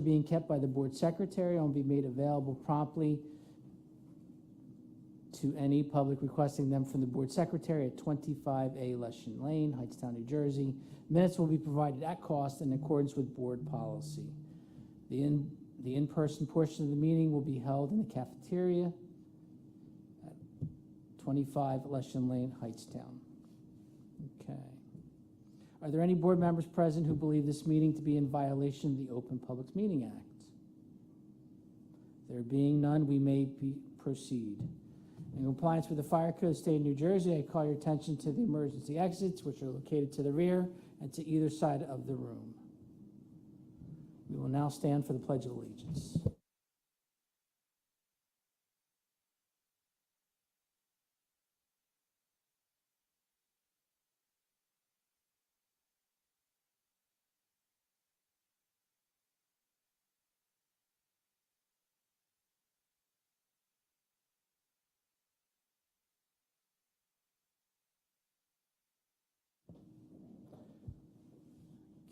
being kept by the board secretary and will be made available promptly to any public requesting them from the board secretary at 25A Leshin Lane, Hightstown, New Jersey. Minutes will be provided at cost in accordance with board policy. The in-person portion of the meeting will be held in the cafeteria at 25 Leshin Lane, Hightstown. Okay. Are there any board members present who believe this meeting to be in violation of the Open Public Meeting Act? There being none, we may proceed. In compliance with the Fire Code of the State of New Jersey, I call your attention to the emergency exits, which are located to the rear and to either side of the room. We will now stand for the Pledge of Allegiance.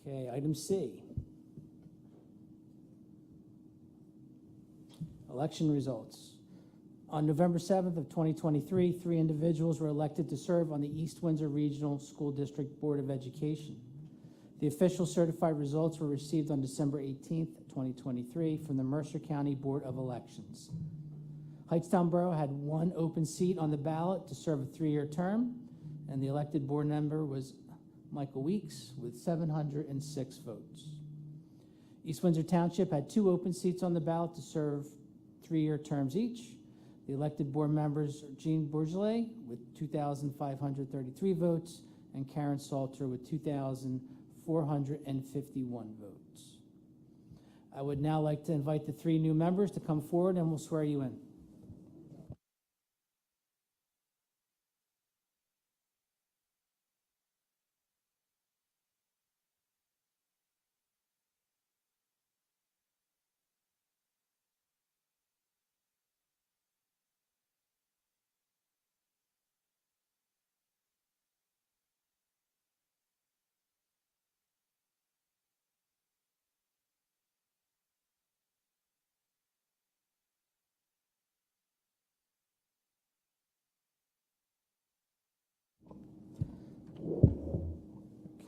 Okay, item C. Election results. On November 7th of 2023, 3 individuals were elected to serve on the East Windsor Regional School District Board of Education. The official certified results were received on December 18th, 2023 from the Mercer County Board of Elections. Hightstown Borough had 1 open seat on the ballot to serve a 3-year term, and the elected board member was Michael Weeks with 706 votes. East Windsor Township had 2 open seats on the ballot to serve 3-year terms each. The elected board members are Jean Bourgelet with 2,533 votes and Karen Salter with 2,451 votes. I would now like to invite the 3 new members to come forward and we'll swear you in.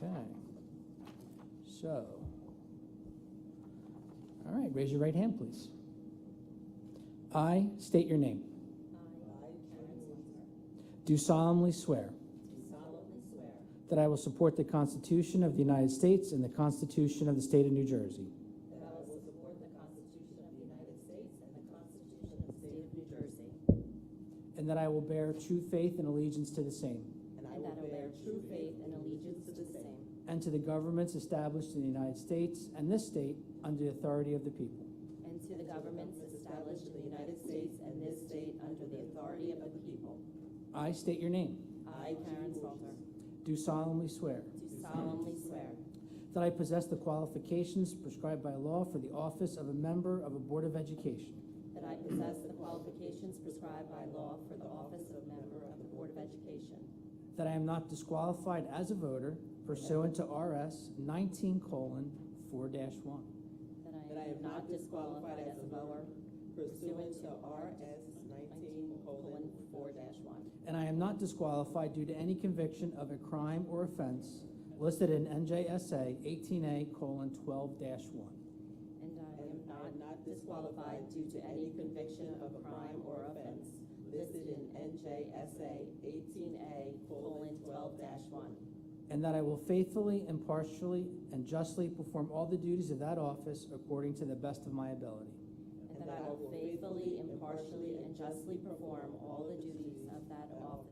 Okay. So, all right, raise your right hand, please. I state your name. Do solemnly swear that I will support the Constitution of the United States and the Constitution of the State of New Jersey. That I will support the Constitution of the United States and the Constitution of the State of New Jersey. And that I will bear true faith and allegiance to the same. And that I will bear true faith and allegiance to the same. And to the governments established in the United States and this state under the authority of the people. And to the governments established in the United States and this state under the authority of the people. I state your name. I, Karen Salter, Do solemnly swear do solemnly swear that I possess the qualifications prescribed by law for the office of a member of a Board of Education. that I possess the qualifications prescribed by law for the office of member of the Board of Education. That I am not disqualified as a voter pursuant to RS 19:4-1. That I am not disqualified as a voter pursuant to RS 19:4-1. And I am not disqualified due to any conviction of a crime or offense listed in NJSA 18A:12-1. And I am not disqualified due to any conviction of a crime or offense listed in NJSA 18A:12-1. And that I will faithfully, impartially, and justly perform all the duties of that office according to the best of my ability. And that I will faithfully, impartially, and justly perform all the duties of that office.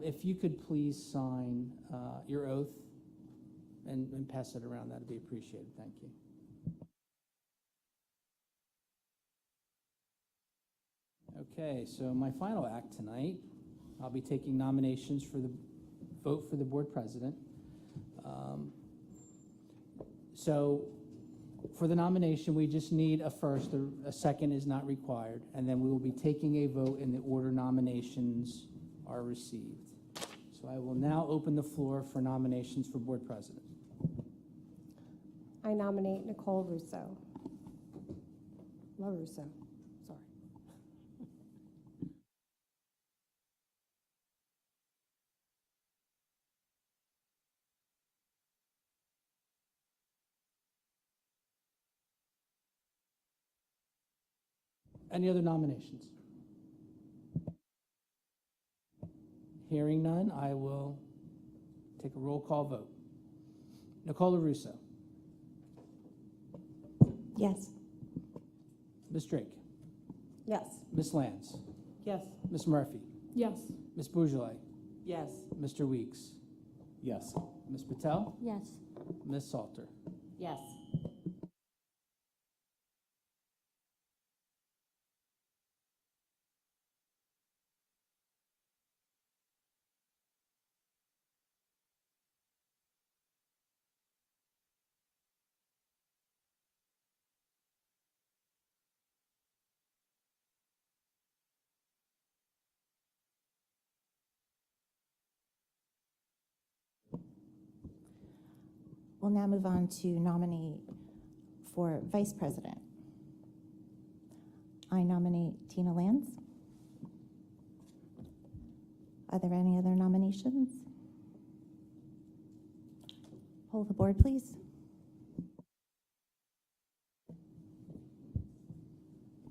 If you could please sign your oath and pass it around, that'd be appreciated. Thank you. Okay, so my final act tonight, I'll be taking nominations for the vote for the board president. So for the nomination, we just need a first, a second is not required, and then we will be taking a vote in the order nominations are received. So I will now open the floor for nominations for board president. I nominate Nicole Russo. LaRusso, sorry. Any other nominations? Hearing none, I will take a roll call vote. Nicole Russo. Yes. Ms. Drake. Yes. Ms. Lance. Yes. Ms. Murphy. Yes. Ms. Bougele. Yes. Mr. Weeks. Yes. Ms. Patel. Yes. Ms. Salter. Yes. We'll now move on to nominate for vice president. I nominate Tina Lance. Are there any other nominations? Poll the board, please.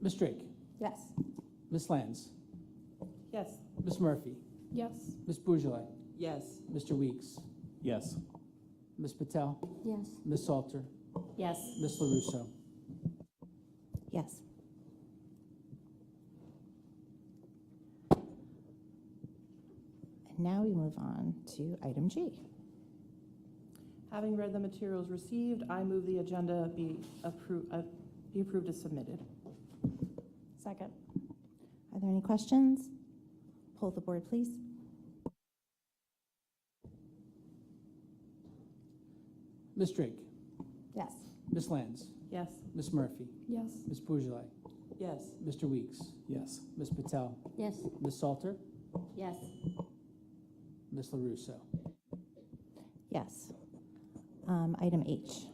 Ms. Drake. Yes. Ms. Lance. Yes. Ms. Murphy. Yes. Ms. Bougele. Yes. Mr. Weeks. Yes. Ms. Patel. Yes. Ms. Salter. Yes. Ms. LaRusso. Yes. And now we move on to item G. Having read the materials received, I move the agenda be approved as submitted. Second. Are there any questions? Poll the board, please. Ms. Drake. Yes. Ms. Lance. Yes. Ms. Murphy. Yes. Ms. Bougele. Yes. Mr. Weeks. Yes. Ms. Patel. Yes. Ms. Salter. Yes. Ms. LaRusso. Yes. Item H.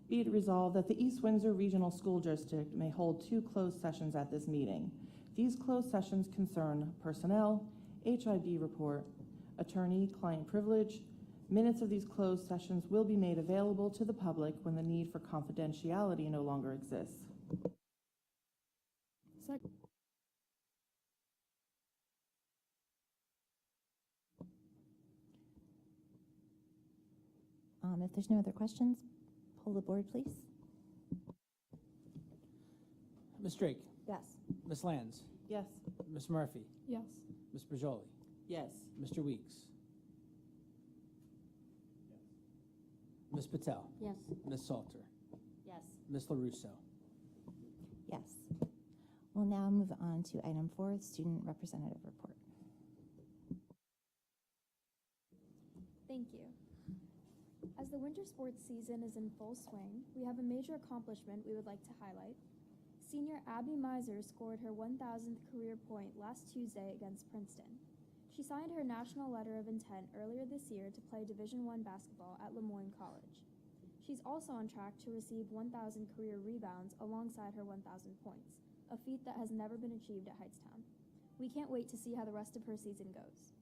Be it resolved that the East Windsor Regional School District may hold 2 closed sessions at this meeting. These closed sessions concern personnel, HIB report, attorney-client privilege. Minutes of these closed sessions will be made available to the public when the need for confidentiality no longer exists. Second. If there's no other questions, poll the board, please. Ms. Drake. Yes. Ms. Lance. Yes. Ms. Murphy. Yes. Ms. Bougele. Yes. Mr. Weeks. Ms. Patel. Yes. Ms. Salter. Yes. Ms. LaRusso. Yes. We'll now move on to item 4, student representative report. Thank you. As the winter sports season is in full swing, we have a major accomplishment we would like to highlight. Senior Abby Miser scored her 1,000th career point last Tuesday against Princeton. She signed her national letter of intent earlier this year to play Division I basketball at Lemoyne College. She's also on track to receive 1,000 career rebounds alongside her 1,000 points, a feat that has never been achieved at Hightstown. We can't wait to see how the rest of her season goes.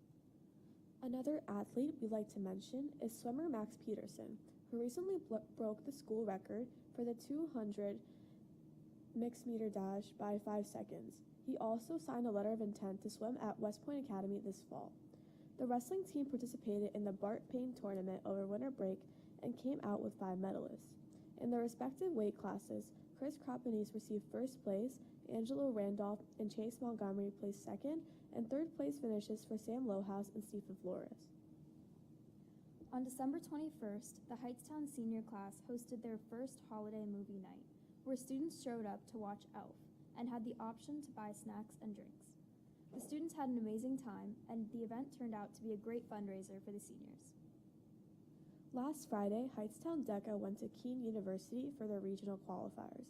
Another athlete we'd like to mention is swimmer Max Peterson, who recently broke the school record for the 200 mixed meter dash by 5 seconds. He also signed a letter of intent to swim at West Point Academy this fall. The wrestling team participated in the Bart Payne tournament over winter break and came out with 5 medalists. In their respective weight classes, Chris Croppanese received first place, Angelo Randolph and Chase Montgomery placed second, and third place finishes for Sam Lohaus and Stephen Flores. On December 21st, the Hightstown senior class hosted their first holiday movie night, where students showed up to watch Elf, and had the option to buy snacks and drinks. The students had an amazing time, and the event turned out to be a great fundraiser for the seniors. Last Friday, Hightstown DECA went to Keene University for their regional qualifiers.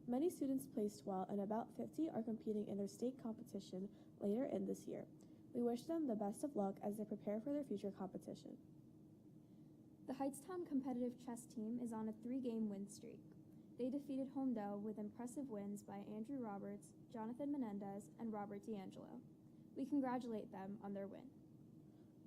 Many students placed well, and about 50 are competing in their state competition later in this year. We wish them the best of luck as they prepare for their future competition. The Hightstown competitive chess team is on a 3-game win streak. They defeated Homedale with impressive wins by Andrew Roberts, Jonathan Menendez, and Robert D'Angelo. We congratulate them on their win.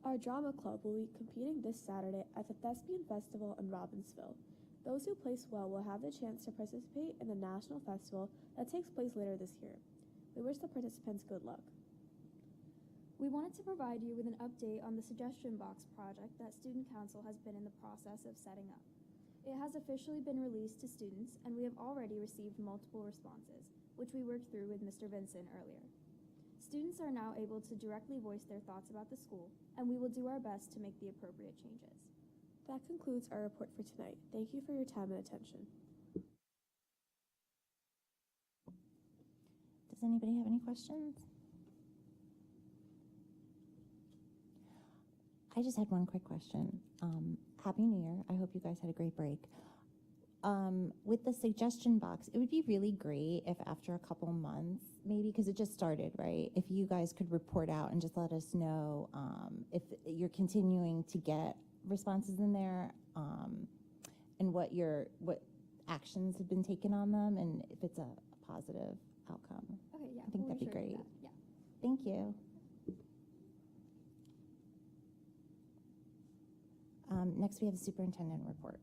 Our drama club will be competing this Saturday at the Thespian Festival in Robbinsville. Those who place well will have the chance to participate in the national festival that takes place later this year. We wish the participants good luck. We wanted to provide you with an update on the suggestion box project that Student Council has been in the process of setting up. It has officially been released to students, and we have already received multiple responses, which we worked through with Mr. Vinson earlier. Students are now able to directly voice their thoughts about the school, and we will do our best to make the appropriate changes. That concludes our report for tonight. Thank you for your time and attention. Does anybody have any questions? I just had one quick question. Happy New Year. I hope you guys had a great break. With the suggestion box, it would be really great if after a couple months, maybe, because it just started, right? If you guys could report out and just let us know if you're continuing to get responses in there, and what actions have been taken on them, and if it's a positive outcome. Okay, yeah. I think we'll that'd be sure to do great. that. Yeah. Thank you. Next, we have the superintendent report.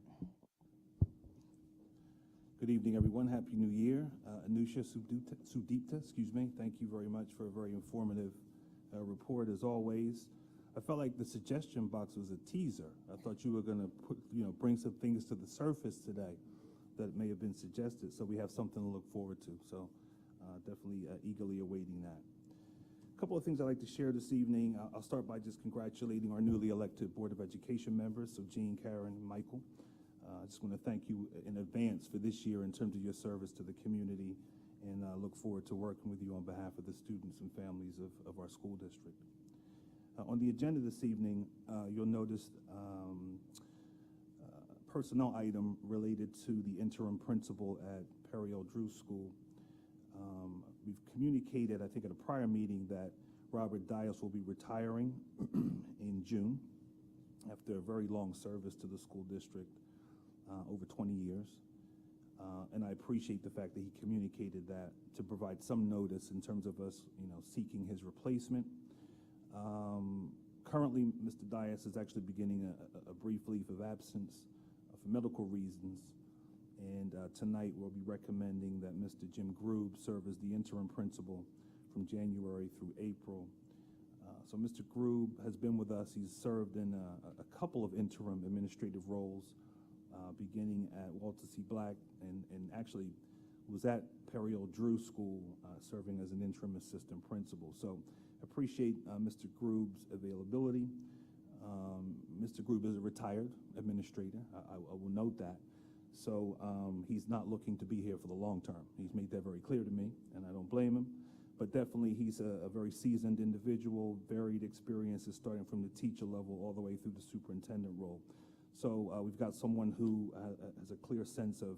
Good evening, everyone. Happy New Year. Anusha Sudipta, thank you very much for a very informative report, as always. I felt like the suggestion box was a teaser. I thought you were going to bring some things to the surface today that may have been suggested, so we have something to look forward to. So definitely eagerly awaiting that. A couple of things I'd like to share this evening. I'll start by just congratulating our newly elected Board of Education members, so Jean, Karen, and Michael. I just want to thank you in advance for this year in terms of your service to the community, and look forward to working with you on behalf of the students and families of our school district. On the agenda this evening, you'll notice a personnel item related to the interim principal at Perry L. Drew School. We've communicated, I think, at a prior meeting that Robert Dias will be retiring in June after a very long service to the school district, over 20 years. And I appreciate the fact that he communicated that to provide some notice in terms of us, seeking his replacement. Currently, Mr. Dias is actually beginning a brief leave of absence for medical reasons. And tonight we'll be recommending that Mr. Jim Grube serve as the interim principal from January through April. So Mr. Grube has been with us. He's served in a couple of interim administrative roles, beginning at Walter C. Black, and actually was at Perry L. Drew School serving as an interim assistant principal. So appreciate Mr. Grube's availability. Mr. Grube is a retired administrator. I will note that. So he's not looking to be here for the long term. He's made that very clear to me, and I don't blame him. But definitely he's a very seasoned individual, varied experiences starting from the teacher level all the way through the superintendent role. So we've got someone who has a clear sense of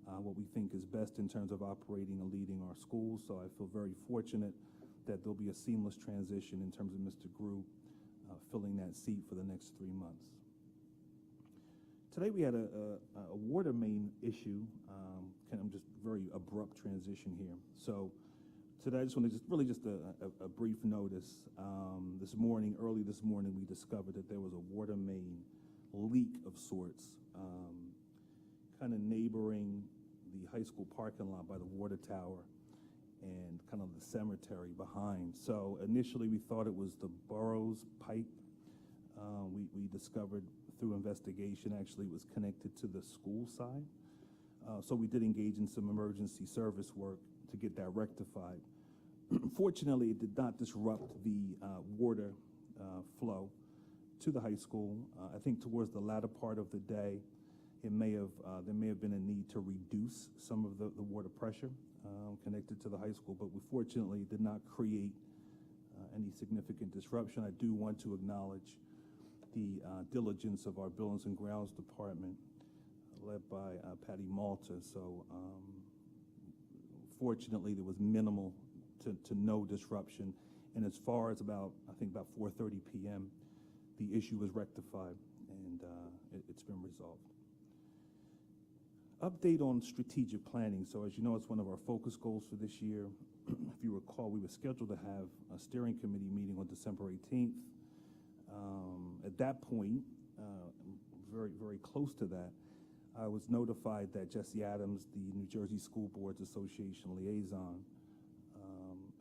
what we think is best in terms of operating and leading our schools. So I feel very fortunate that there'll be a seamless transition in terms of Mr. Grube filling that seat for the next 3 months. Today we had a water main issue, kind of just very abrupt transition here. So today I just want to just a brief notice. Early this morning, we discovered that there was a water main leak of sorts, kind of neighboring the high school parking lot by the water tower and kind of the cemetery behind. So initially we thought it was the borough's pipe. We discovered through investigation, actually it was connected to the school side. So we did engage in some emergency service work to get that rectified. Fortunately, it did not disrupt the water flow to the high school. I think towards the latter part of the day, there may have been a need to reduce some of the water pressure. connected to the high school, but we fortunately did not create any significant disruption. I do want to acknowledge the diligence of our Buildings and Grounds Department, led by Patty Malta. So fortunately, there was minimal to no disruption. And as far as about 4:30 p.m., the issue was rectified, and it's been resolved. Update on strategic planning. So as you know, it's one of our focus goals for this year. If you recall, we were scheduled to have a steering committee meeting on December 18th. At that point, very, very close to that, I was notified that Jesse Adams, the New Jersey School Boards Association liaison,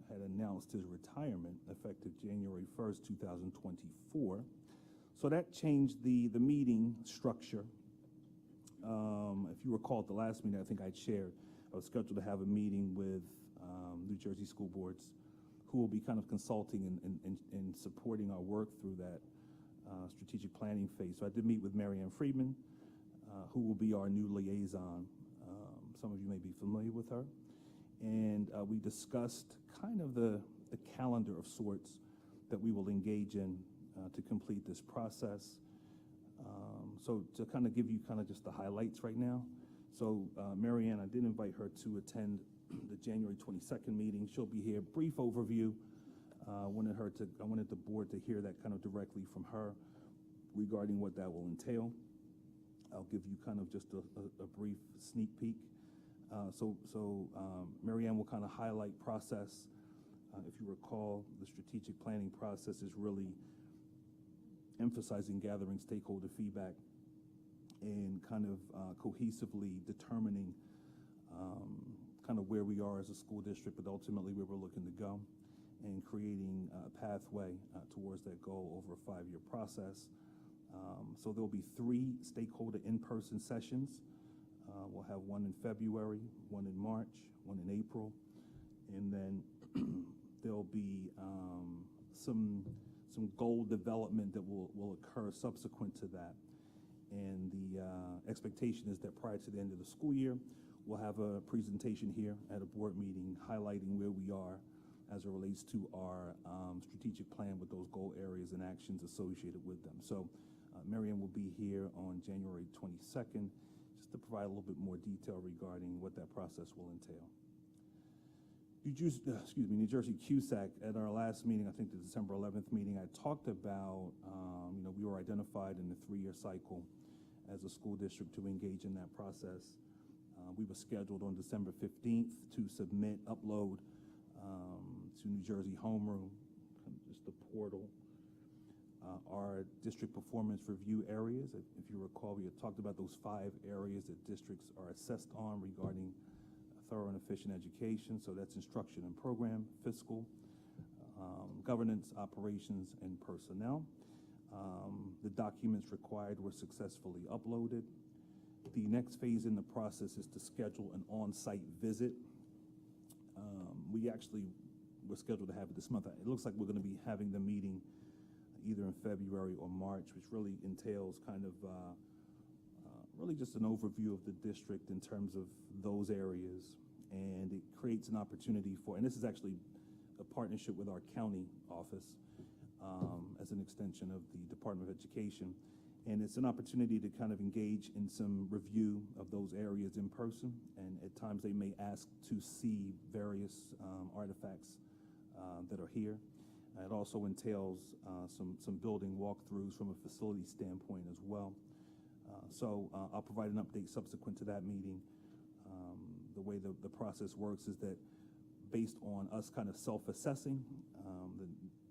had announced his retirement effective January 1st, 2024. So that changed the meeting structure. If you recall at the last meeting, I think I'd shared, I was scheduled to have a meeting with New Jersey School Boards, who will be kind of consulting and supporting our work through that strategic planning phase. So I did meet with Mary Ann Friedman, who will be our new liaison. Some of you may be familiar with her. And we discussed kind of the calendar of sorts that we will engage in to complete this process. So to kind of give you kind of just the highlights right now. So Mary Ann, I did invite her to attend the January 22nd meeting. She'll be here. Brief overview. I wanted the board to hear that kind of directly from her regarding what that will entail. I'll give you kind of just a brief sneak peek. So Mary Ann will kind of highlight process. If you recall, the strategic planning process is really emphasizing gathering stakeholder feedback and kind of cohesively determining kind of where we are as a school district, but ultimately where we're looking to go, and creating a pathway towards that goal over a 5-year process. So there'll be 3 stakeholder in-person sessions. We'll have one in February, one in March, one in April, and then there'll be some goal development that will occur subsequent to that. And the expectation is that prior to the end of the school year, we'll have a presentation here at a board meeting highlighting where we are as it relates to our strategic plan with those goal areas and actions associated with them. So Mary Ann will be here on January 22nd just to provide a little bit more detail regarding what that process will entail. New Jersey CUSAC, at our last meeting, I think the December 11th meeting, I talked about, we were identified in the 3-year cycle as a school district to engage in that process. We were scheduled on December 15th to upload to New Jersey Homeroom, just the portal, our district performance review areas. If you recall, we had talked about those 5 areas that districts are assessed on regarding thorough and efficient education. So that's instruction and program, fiscal, governance, operations, and personnel. The documents required were successfully uploaded. The next phase in the process is to schedule an on-site visit. We actually were scheduled to have it this month. It looks like we're going to be having the meeting either in February or March, which really entails kind of really just an overview of the district in terms of those areas. And it creates an opportunity for, and this is actually a partnership with our county office as an extension of the Department of Education. And it's an opportunity to kind of engage in some review of those areas in person. And at times they may ask to see various artifacts that are here. It also entails some building walkthroughs from a facility standpoint as well. So I'll provide an update subsequent to that meeting. The way the process works is that based on us kind of self-assessing, the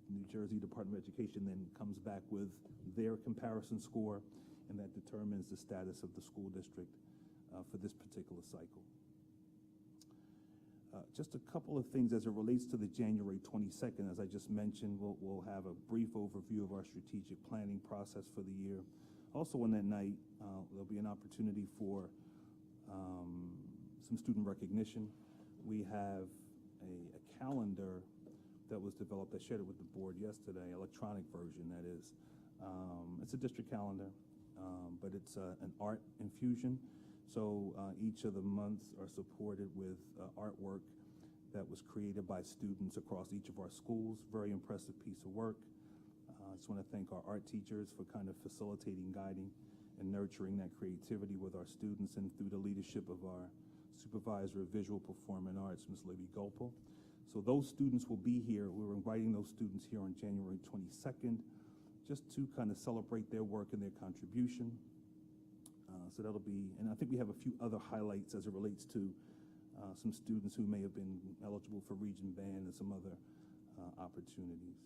New Jersey Department of Education then comes back with their comparison score, and that determines the status of the school district for this particular cycle. Just a couple of things as it relates to the January 22nd. As I just mentioned, we'll have a brief overview of our strategic planning process for the year. Also on that night, there'll be an opportunity for some student recognition. We have a calendar that was developed. I shared it with the board yesterday, electronic version, that is. It's a district calendar, but it's an art infusion. So each of the months are supported with artwork that was created by students across each of our schools. Very impressive piece of work. I just want to thank our art teachers for kind of facilitating, guiding, and nurturing that creativity with our students, and through the leadership of our supervisor of visual performing arts, Ms. Libby Gopal. So those students will be here. We're inviting those students here on January 22nd, just to kind of celebrate their work and their contribution. So that'll be, and I think we have a few other highlights as it relates to some students who may have been eligible for Region Band and some other opportunities.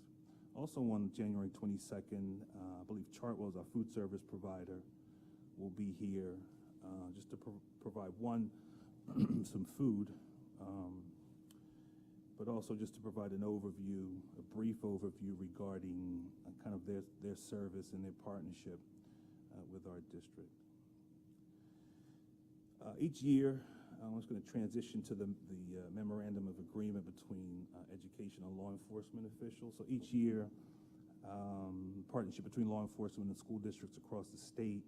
Also on January 22nd, I believe Chartwell's, our food service provider, will be here just to provide some food, but also just to provide an overview, a brief overview regarding kind of their service and their partnership with our district. Each year, I'm just going to transition to the memorandum of agreement between education and law enforcement officials. So each year, partnership between law enforcement and school districts across the state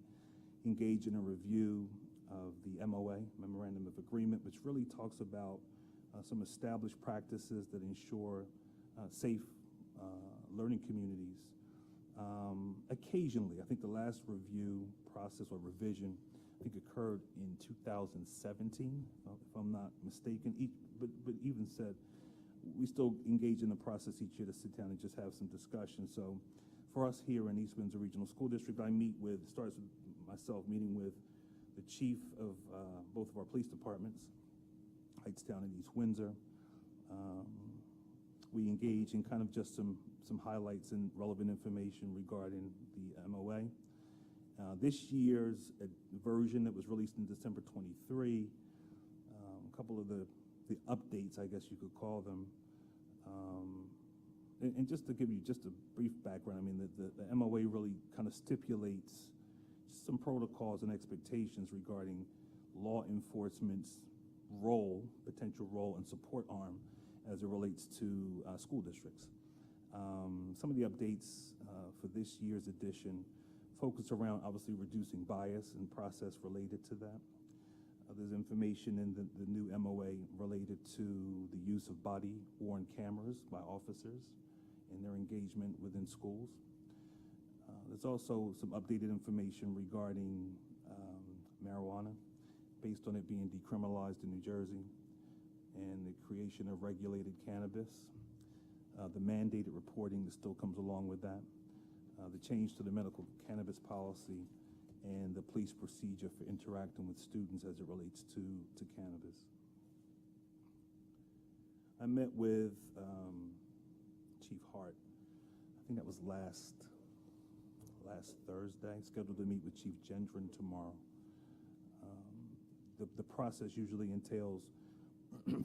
engage in a review of the MOA, Memorandum of Agreement, which really talks about some established practices that ensure safe learning communities. Occasionally, I think the last review process or revision, I think, occurred in 2017, if I'm not mistaken. But even said, we still engage in the process each year to sit down and just have some discussion. So for us here in East Windsor Regional School District, I meet with, starts with myself meeting with the chief of both of our police departments, Hightstown and East Windsor. We engage in kind of just some highlights and relevant information regarding the MOA. This year's version that was released in December 23, a couple of the updates, I guess you could call them. And just to give you just a brief background, I mean, the MOA really kind of stipulates some protocols and expectations regarding law enforcement's role, potential role, and support arm as it relates to school districts. Some of the updates for this year's edition focus around obviously reducing bias and process related to that. There's information in the new MOA related to the use of body-worn cameras by officers and their engagement within schools. There's also some updated information regarding marijuana, based on it being decriminalized in New Jersey, and the creation of regulated cannabis. The mandated reporting that still comes along with that. The change to the medical cannabis policy, and the police procedure for interacting with students as it relates to cannabis. I met with Chief Hart, I think that was last Thursday, scheduled to meet with Chief Gendron tomorrow. The process usually entails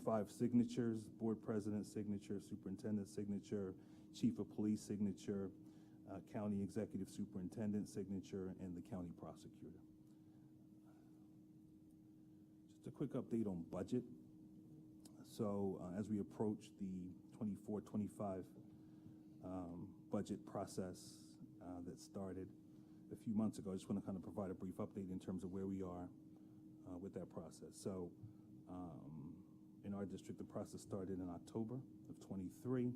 5 signatures: board president signature, superintendent signature, chief of police signature, county executive superintendent signature, and the county prosecutor. Just a quick update on budget. So as we approach the 24-25 budget process that started a few months ago, I just want to kind of provide a brief update in terms of where we are with that process. So in our district, the process started in October of 23.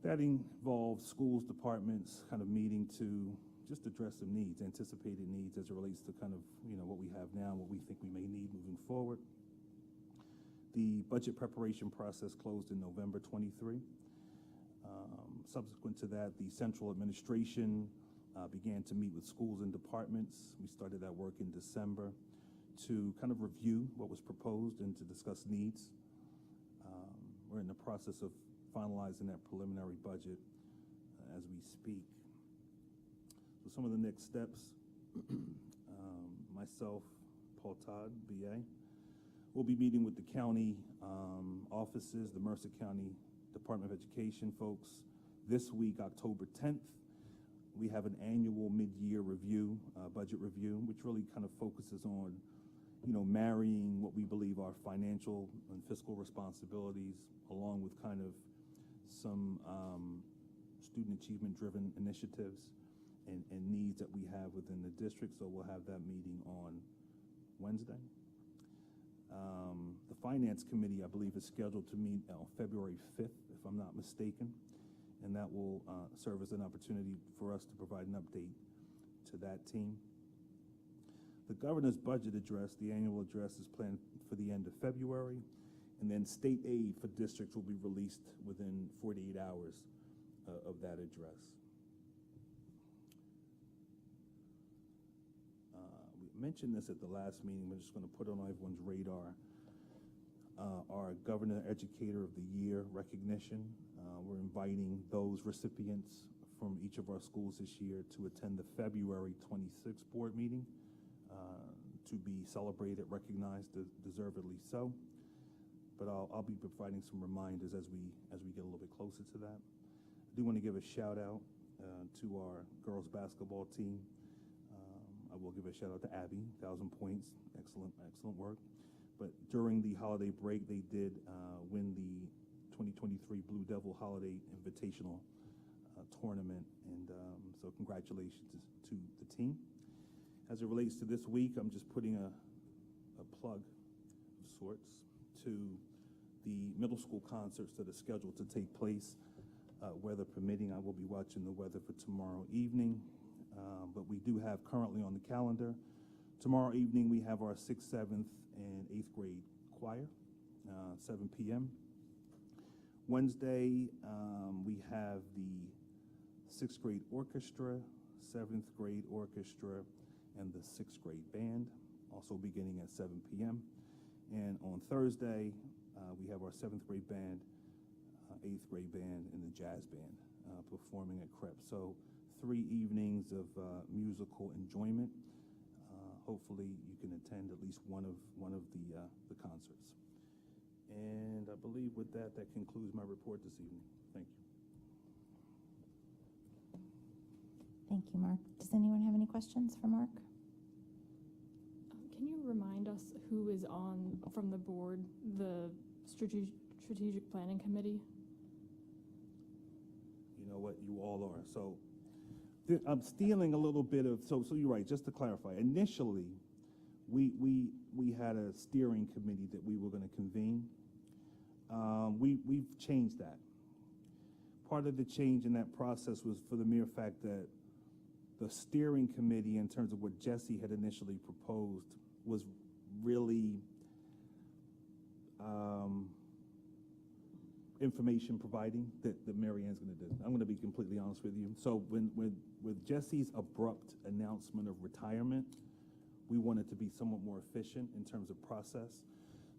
That involves schools, departments kind of meeting to just address some needs, anticipated needs as it relates to kind of, what we have now and what we think we may need moving forward. The budget preparation process closed in November 23. Subsequent to that, the central administration began to meet with schools and departments. We started that work in December to kind of review what was proposed and to discuss needs. We're in the process of finalizing that preliminary budget as we speak. So some of the next steps, myself, Paul Todd, BA, we'll be meeting with the county offices, the Mercer County Department of Education folks this week, October 10th. We have an annual mid-year review, budget review, which really kind of focuses on, marrying what we believe are financial and fiscal responsibilities, along with kind of some student achievement-driven initiatives and needs that we have within the district. So we'll have that meeting on Wednesday. The Finance Committee, I believe, is scheduled to meet on February 5th, if I'm not mistaken, and that will serve as an opportunity for us to provide an update to that team. The governor's budget address, the annual address, is planned for the end of February, and then state aid for districts will be released within 48 hours of that address. We mentioned this at the last meeting. We're just going to put it on everyone's radar. Our Governor Educator of the Year recognition. We're inviting those recipients from each of our schools this year to attend the February 26th board meeting to be celebrated, recognized, deservedly so. But I'll be providing some reminders as we get a little bit closer to that. I do want to give a shout out to our girls basketball team. I will give a shout out to Abby, 1,000 points, excellent work. But during the holiday break, they did win the 2023 Blue Devil Holiday Invitational Tournament, and so congratulations to the team. As it relates to this week, I'm just putting a plug of sorts to the middle school concerts that are scheduled to take place. Weather permitting, I will be watching the weather for tomorrow evening, but we do have currently on the calendar, tomorrow evening we have our 6th, 7th, and 8th grade choir, 7 p.m. Wednesday, we have the 6th grade orchestra, 7th grade orchestra, and the 6th grade band, also beginning at 7 p.m. And on Thursday, we have our 7th grade band, 8th grade band, and the jazz band performing at CREP. So 3 evenings of musical enjoyment. Hopefully you can attend at least one of the concerts. And I believe with that concludes my report this evening. Thank you. Thank you, Mark. Does anyone have any questions for Mark? Can you remind us who is on, from the board, the strategic planning committee? You know what, you all are. So I'm stealing a little bit of, so you're right, just to clarify. Initially, we had a steering committee that we were going to convene. We've changed that. Part of the change in that process was for the mere fact that the steering committee, in terms of what Jesse had initially proposed, was really information providing that Mary Ann's going to do. I'm going to be completely honest with you. So with Jesse's abrupt announcement of retirement, we wanted to be somewhat more efficient in terms of process.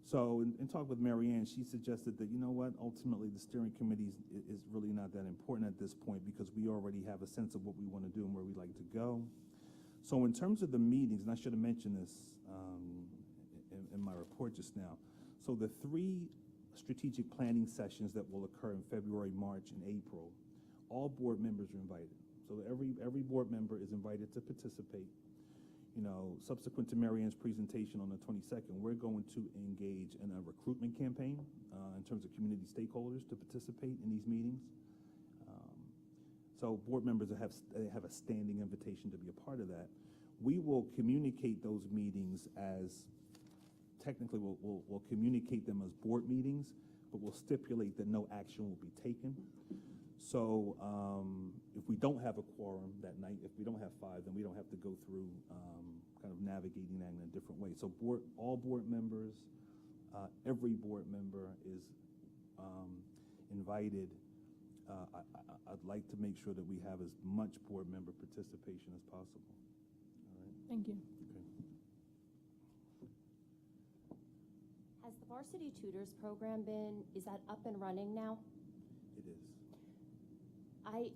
So in talk with Mary Ann, she suggested that, you know what, ultimately the steering committee is really not that important at this point because we already have a sense of what we want to do and where we like to go. So in terms of the meetings, and I should have mentioned this in my report just now, so the 3 strategic planning sessions that will occur in February, March, and April, all board members are invited. So every board member is invited to participate. You know, subsequent to Mary Ann's presentation on the 22nd, we're going to engage in a recruitment campaign in terms of community stakeholders to participate in these meetings. So board members have a standing invitation to be a part of that. We will communicate those meetings as, technically we'll communicate them as board meetings, but we'll stipulate that no action will be taken. So if we don't have a quorum that night, if we don't have 5, then we don't have to go through kind of navigating that in a different way. So all board members, every board member is invited. I'd like to make sure that we have as much board member participation as possible. All right. Thank you. Okay. Has the Varsity Tutors program is that up and running now? It is.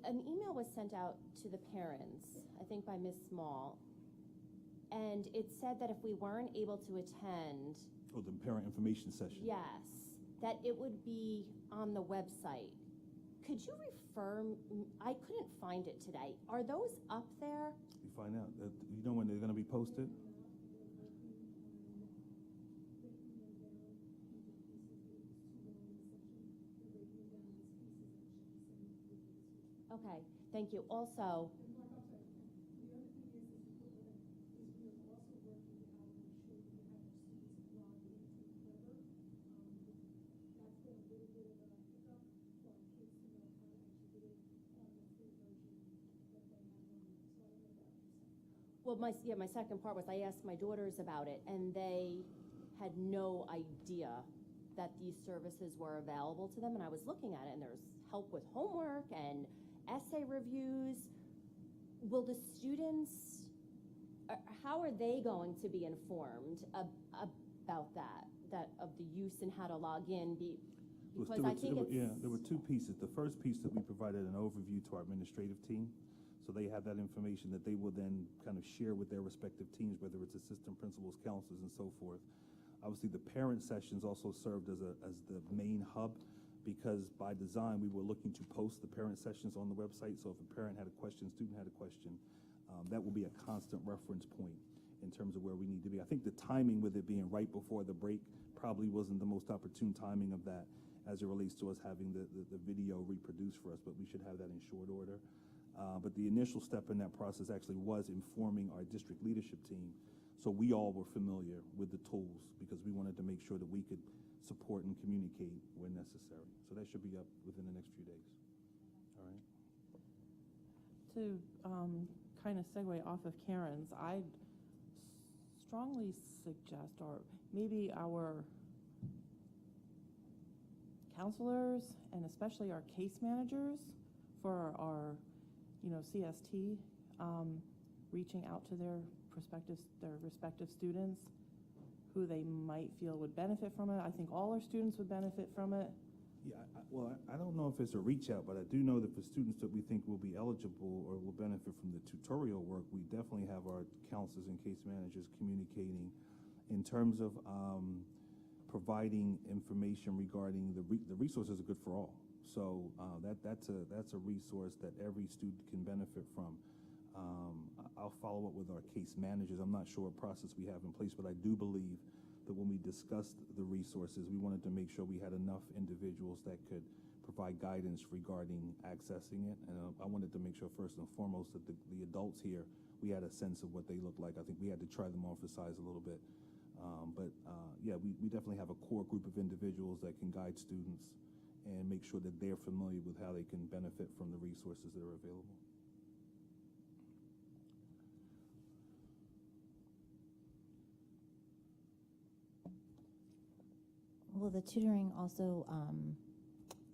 An email was sent out to the parents, I think by Ms. Small, and it said that if we weren't able to attend, Oh, the parent information session. yes, that it would be on the website. Could you refer, I couldn't find it today. Are those up there? You find out. You know when they're going to be posted? Okay, thank you. Also, Well, my second part was I asked my daughters about it, and they had no idea that these services were available to them. And I was looking at it, and there's help with homework and essay reviews. Will the students, how are they going to be informed about that of the use and how to log in? Because I think there were two pieces. The first piece that we provided an overview to our administrative team. So they have that information that they will then kind of share with their respective teams, whether it's assistant principals, counselors, and so forth. Obviously, the parent sessions also served as the main hub, because by design, we were looking to post the parent sessions on the website. So if a parent had a question, student had a question, that will be a constant reference point in terms of where we need to be. I think the timing with it being right before the break probably wasn't the most opportune timing of that as it relates to us having the video reproduced for us, but we should have that in short order. But the initial step in that process actually was informing our district leadership team, so we all were familiar with the tools, because we wanted to make sure that we could support and communicate where necessary. So that should be up within the next few days. All right. To kind of segue off of Karen's, I'd strongly suggest, or maybe our counselors and especially our case managers for our CST, reaching out to their respective students who they might feel would benefit from it. I think all our students would benefit from it. Yeah, I don't know if it's a reach out, but I do know that for students that we think will be eligible or will benefit from the tutorial work, we definitely have our counselors and case managers communicating in terms of providing information regarding the resources are good for all. So that's a resource that every student can benefit from. I'll follow up with our case managers. I'm not sure what process we have in place, but I do believe that when we discussed the resources, we wanted to make sure we had enough individuals that could provide guidance regarding accessing it. And I wanted to make sure first and foremost that the adults here, we had a sense of what they look like. I think we had to try them on for size a little bit. Yeah, we definitely have a core group of individuals that can guide students and make sure that they're familiar with how they can benefit from the resources that are available. Will the tutoring also,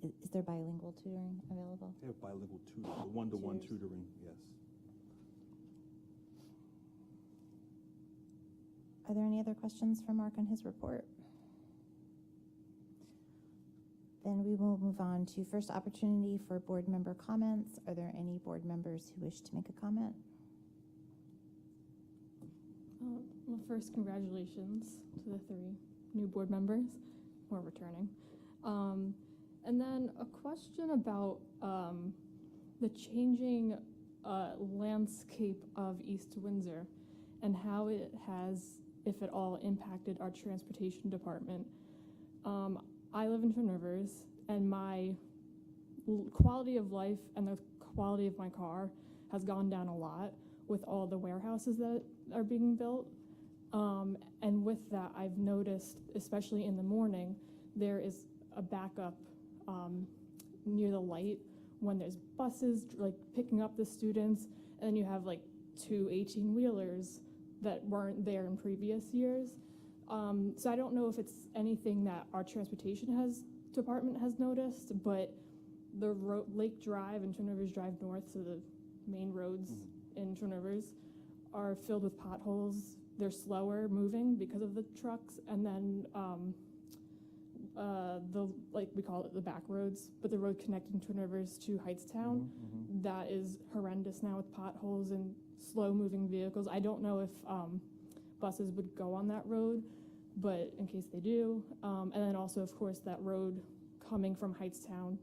is there bilingual tutoring available? They have bilingual tutoring, one-to-one tutoring, yes. Are there any other questions for Mark on his report? Then we will move on to first opportunity for board member comments. Are there any board members who wish to make a comment? Well, first, congratulations to the 3 new board members who are returning. And then a question about the changing landscape of East Windsor and how it has, if at all, impacted our transportation department. I live in Twin Rivers, and my quality of life and the quality of my car has gone down a lot with all the warehouses that are being built. And with that, I've noticed, especially in the morning, there is a backup near the light when there's buses like picking up the students, and then you have like 2 18-wheelers that weren't there in previous years. So I don't know if it's anything that our transportation department has noticed, but the Lake Drive and Twin Rivers Drive North, so the main roads in Twin Rivers, are filled with potholes. They're slower moving because of the trucks, and then we call it the back roads, but the road connecting Twin Rivers to Heightstown, that is horrendous now with potholes and slow-moving vehicles. I don't know if buses would go on that road, but in case they do. And then also, of course, that road coming from Heightstown,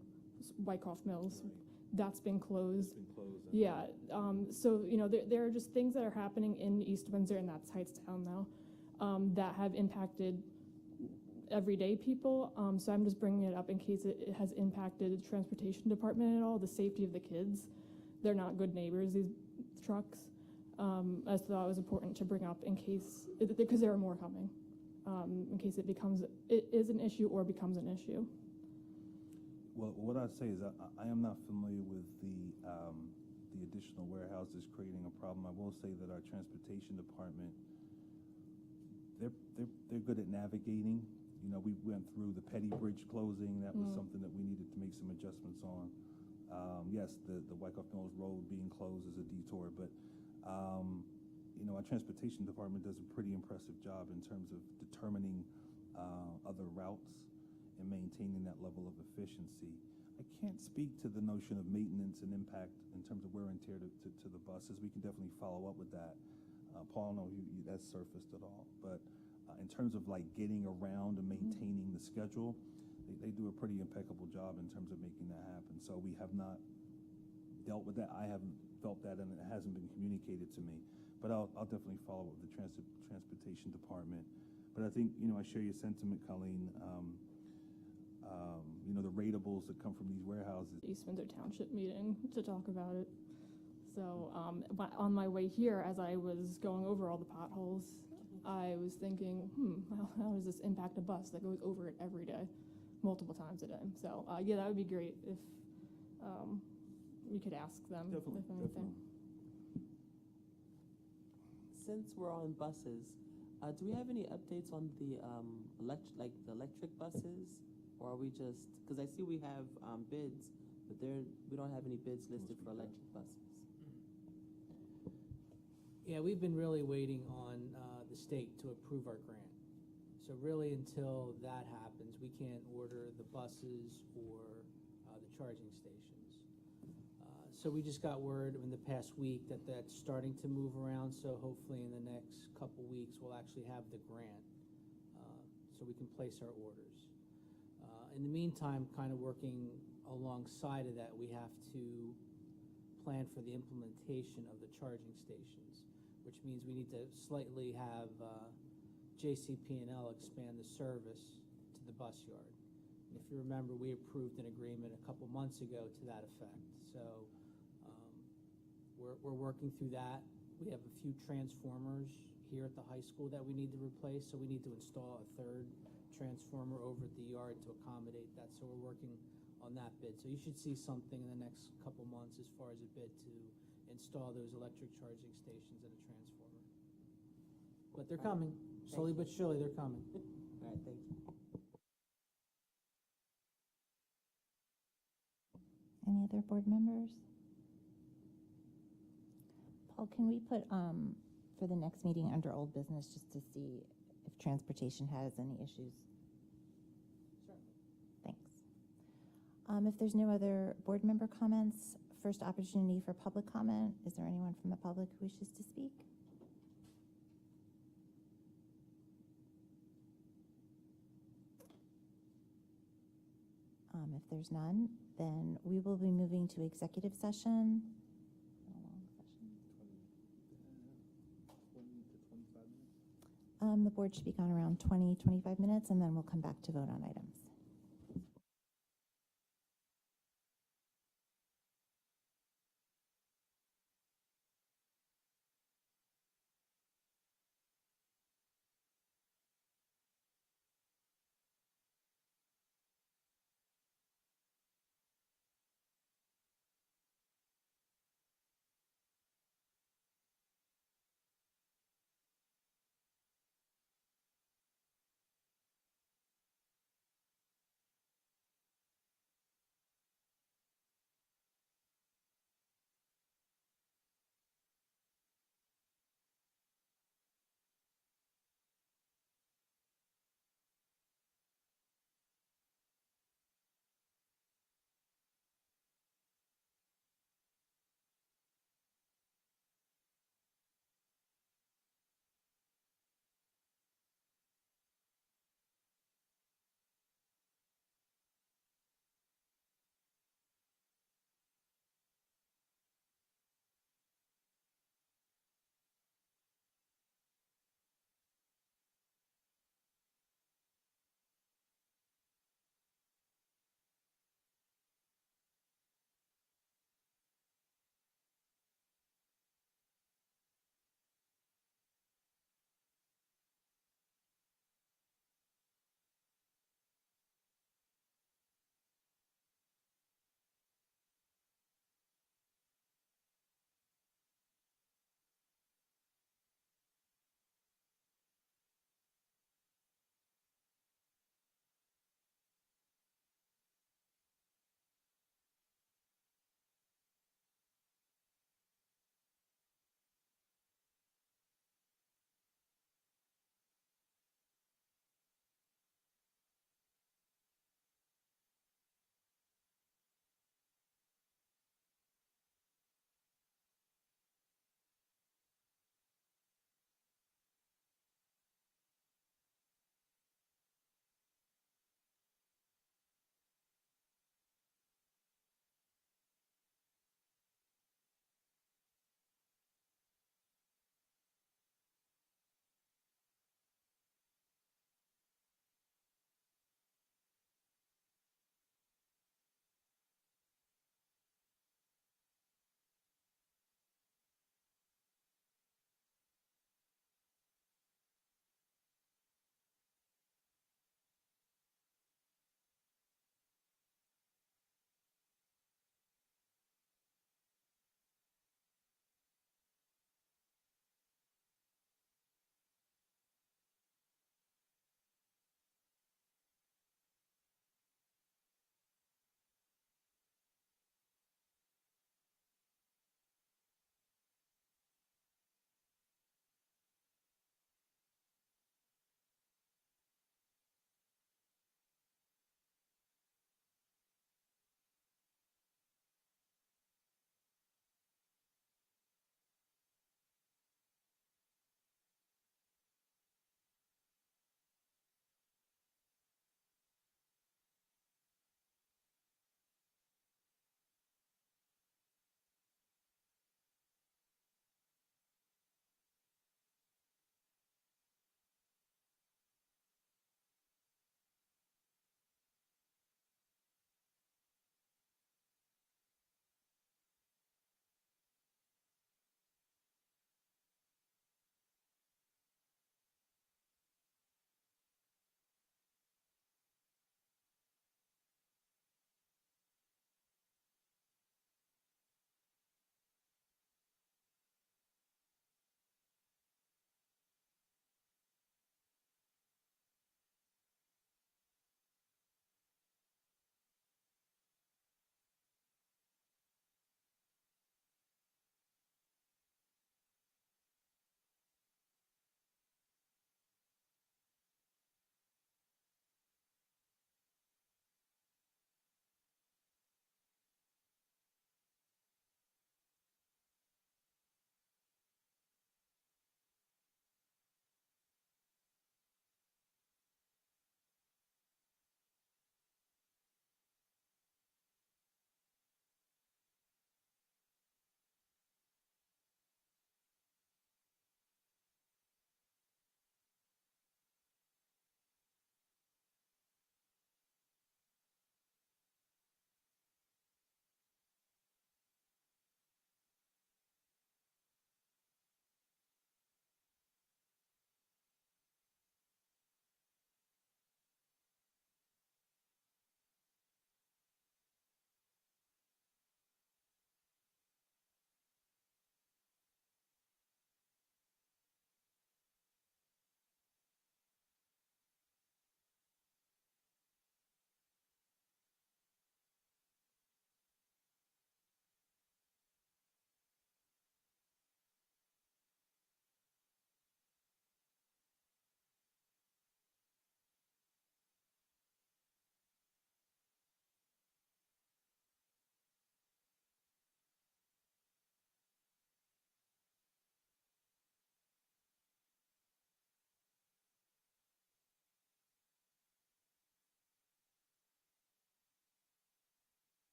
Wyckoff Mills, that's been closed. Yeah. So, there are just things that are happening in East Windsor, and that's Heightstown now, that have impacted everyday people. So I'm just bringing it up in case it has impacted the transportation department at all, the safety of the kids. They're not good neighbors, these trucks. I thought it was important to bring up in case, because there are more coming, in case it is an issue or becomes an issue. Well, what I'd say is I am not familiar with the additional warehouse is creating a problem. I will say that our transportation department, they're good at navigating. You know, we went through the Petty Bridge closing. That was something that we needed to make some adjustments on. Yes, the Wyckoff Mills Road being closed is a detour, but you know, our transportation department does a pretty impressive job in terms of determining other routes and maintaining that level of efficiency. I can't speak to the notion of maintenance and impact in terms of wear and tear to the buses. We can definitely follow up with that. Paul, I don't know if that's surfaced at all, but in terms of like getting around and maintaining the schedule, they do a pretty impeccable job in terms of making that happen. So we have not dealt with that. I haven't felt that, and it hasn't been communicated to me. But I'll definitely follow up with the transportation department. But I think, you know, I share your sentiment, Colleen. You know, the ratables that come from these warehouses. East Windsor Township meeting to talk about it. So on my way here, as I was going over all the potholes, I was thinking, how does this impact a bus that goes over it every day, multiple times a day? So yeah, that would be great if we could ask them. Definitely, if anything. definitely. Since we're on buses, do we have any updates on the electric buses, or are we just, because I see we have bids, but we don't have any bids listed for electric buses. Yeah, we've been really waiting on the state to approve our grant. So really, until that happens, we can't order the buses or the charging stations. So we just got word in the past week that that's starting to move around. So hopefully in the next couple weeks, we'll actually have the grant so we can place our orders. In the meantime, kind of working alongside of that, we have to plan for the implementation of the charging stations, which means we need to slightly have JCP&L expand the service to the bus yard. And if you remember, we approved an agreement a couple months ago to that effect. So we're working through that. We have a few transformers here at the high school that we need to replace, so we need to install a third transformer over at the yard to accommodate that. So we're working on that bid. So you should see something in the next couple months as far as a bid to install those electric charging stations and a transformer. But they're coming. Slowly but surely, they're coming. All right, thank you. Any other board members? Paul, can we put for the next meeting under old business just to see if transportation has any issues? Sure. Thanks. If there's no other board member comments, first opportunity for public comment. Is there anyone from the public who wishes to speak? If there's none, then we will be moving to executive session. A long session. 20 to 25 minutes. The board should be gone around 20-25 minutes, and then we'll come back to vote on items.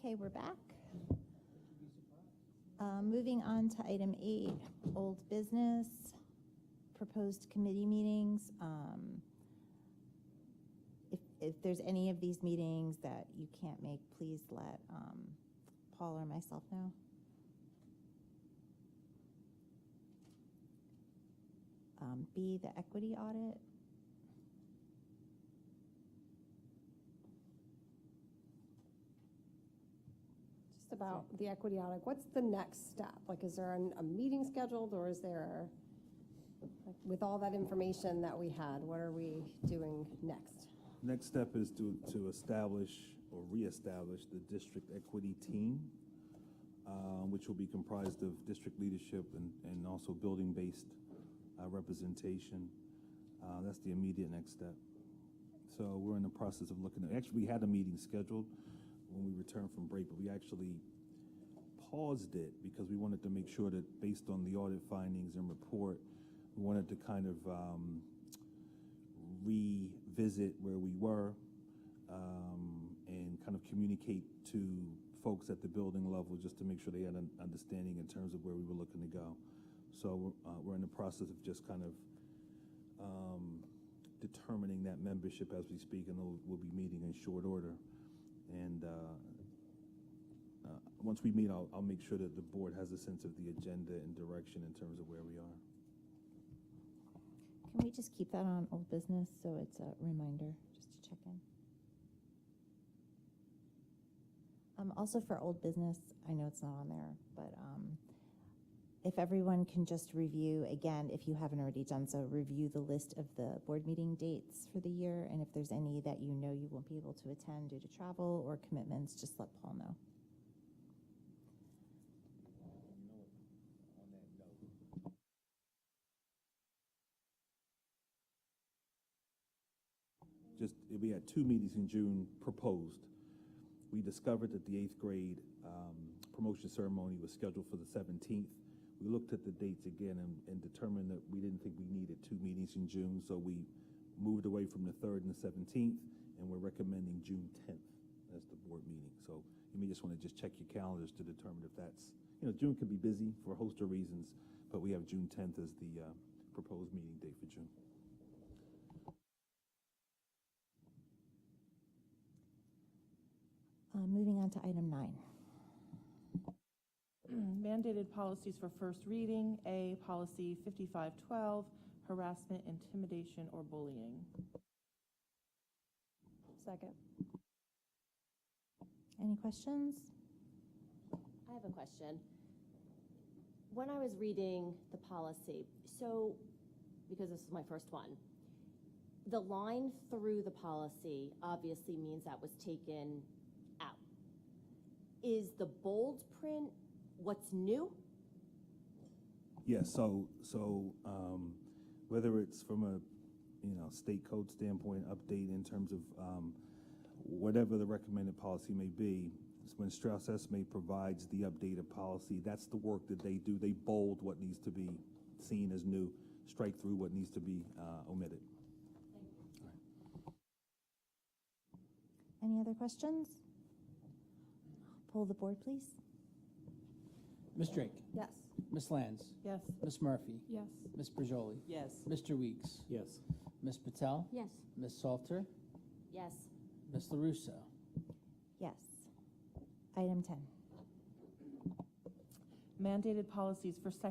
Okay, we're back. Moving on to item 8, old business, proposed committee meetings. If there's any of these meetings that you can't make, please let Paul or myself know. B, the equity audit. Just about the equity audit, what's the next step? Like, is there a meeting scheduled, or is there, like, with all that information that we had, what are we doing next? Next step is to establish or reestablish the district equity team, which will be comprised of district leadership and also building-based representation. That's the immediate next step. So we're in the process of looking at, actually, we had a meeting scheduled when we returned from break, but we actually paused it because we wanted to make sure that based on the audit findings and report, we wanted to kind of revisit where we were and kind of communicate to folks at the building level just to make sure they had an understanding in terms of where we were looking to go. So we're in the process of just kind of determining that membership as we speak, and we'll be meeting in short order. And once we meet, I'll make sure that the board has a sense of the agenda and direction in terms of where we are. Can we just keep that on old business so it's a reminder, just to check in? Also for old business, I know it's not on there, but if everyone can just review, again, if you haven't already done so, review the list of the board meeting dates for the year, and if there's any that you know you won't be able to attend due to travel or commitments, just let Paul know. We had 2 meetings in June proposed. We discovered that the 8th grade promotion ceremony was scheduled for the 17th. We looked at the dates again and determined that we didn't think we needed 2 meetings in June, so we moved away from the 3rd and the 17th, and we're recommending June 10th as the board meeting. So you may just want to just check your calendars to determine if that's, June can be busy for a host of reasons, but we have June 10th as the proposed meeting date for June. Moving on to item 9. Mandated policies for first reading. A, policy 5512, harassment, intimidation, or bullying. Second. Any questions? I have a question. When I was reading the policy, so, because this is my first one, the line through the policy obviously means that was taken out. Is the bold print what's new? Yes, so whether it's from a state code standpoint, update in terms of whatever the recommended policy may be, when Strauss Esme provides the updated policy, that's the work that they do. They bold what needs to be seen as new, strike through what needs to be omitted. Thank you. Any other questions? Poll the board, please. Ms. Drake? Yes. Ms. Lands? Yes. Ms. Murphy? Yes. Ms. Brajoli? Yes. Mr. Weeks? Yes. Ms. Patel? Yes. Ms. Salter? Yes. Ms. LaRusso? Yes. Item 10. Mandated policies for second